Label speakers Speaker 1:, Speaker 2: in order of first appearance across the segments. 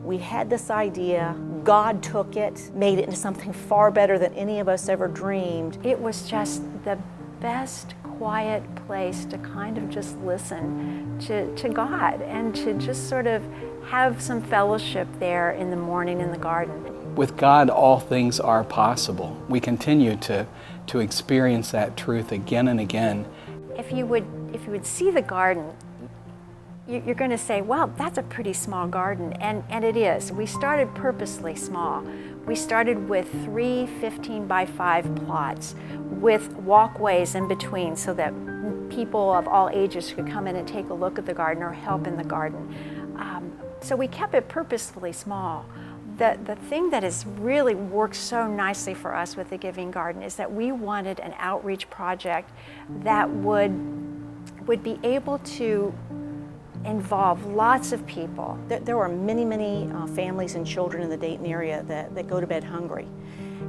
Speaker 1: We had this idea, God took it, made it into something far better than any of us ever dreamed.
Speaker 2: It was just the best quiet place to kind of just listen to God and to just sort of have some fellowship there in the morning in the garden.
Speaker 3: With God, all things are possible. We continue to experience that truth again and again.
Speaker 2: If you would see the garden, you're going to say, well, that's a pretty small garden, and it is. We started purposely small. We started with 3 15 by 5 plots with walkways in between so that people of all ages could come in and take a look at the garden or help in the garden. So we kept it purposefully small. The thing that has really worked so nicely for us with the Giving Garden is that we wanted an outreach project that would be able to involve lots of people.
Speaker 1: There are many families and children in the Dayton area that go to bed hungry.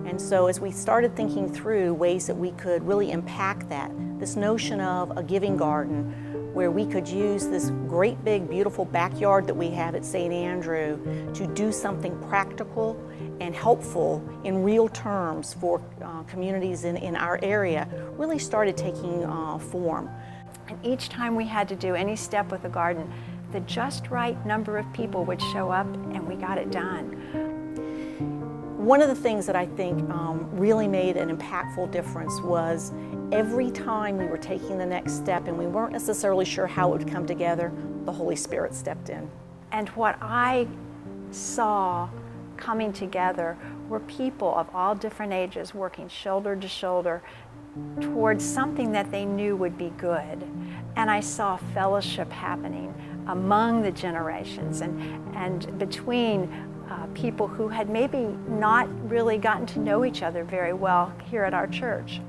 Speaker 1: And so as we started thinking through ways that we could really impact that, this notion of a giving garden where we could use this great big beautiful backyard that we have at St. Andrew to do something practical and helpful in real terms for communities in our area really started taking form.
Speaker 2: And each time we had to do any step with the garden, the just right number of people would show up and we got it done.
Speaker 1: One of the things that I think really made an impactful difference was every time we were taking the next step and we weren't necessarily sure how it would come together, the Holy Spirit stepped in.
Speaker 2: And what I saw coming together were people of all different ages working shoulder to shoulder towards something that they knew would be good. And I saw fellowship happening among the generations and between people who had maybe not really gotten to know each other very well here at our church.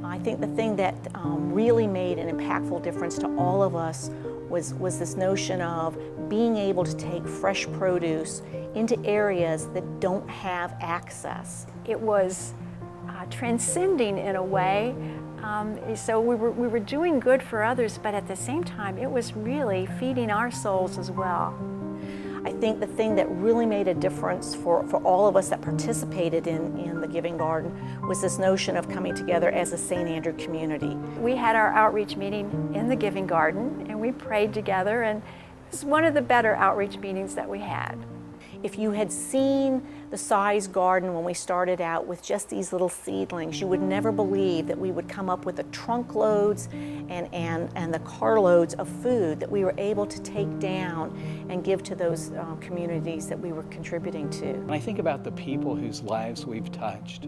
Speaker 1: I think the thing that really made an impactful difference to all of us was this notion of being able to take fresh produce into areas that don't have access.
Speaker 2: It was transcending in a way. So we were doing good for others, but at the same time, it was really feeding our souls as well.
Speaker 1: I think the thing that really made a difference for all of us that participated in the Giving Garden was this notion of coming together as a St. Andrew community.
Speaker 2: We had our outreach meeting in the Giving Garden and we prayed together, and it was one of the better outreach meetings that we had.
Speaker 1: If you had seen the size garden when we started out with just these little seedlings, you would never believe that we would come up with the trunk loads and the carloads of food that we were able to take down and give to those communities that we were contributing to.
Speaker 3: When I think about the people whose lives we've touched,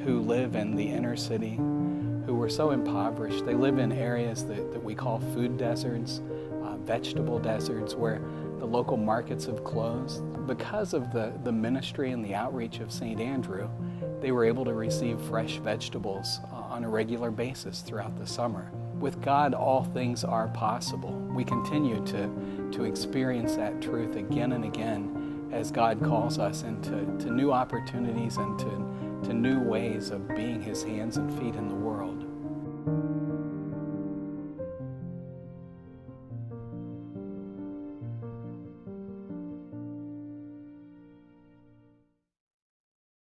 Speaker 3: who live in the inner city, who were so impoverished, they live in areas that we call food deserts, vegetable deserts, where the local markets have closed. Because of the ministry and the outreach of St. Andrew, they were able to receive fresh vegetables on a regular basis throughout the summer. With God, all things are possible. We continue to experience that truth again and again as God calls us into new opportunities and to new ways of being His hands and feet in the world.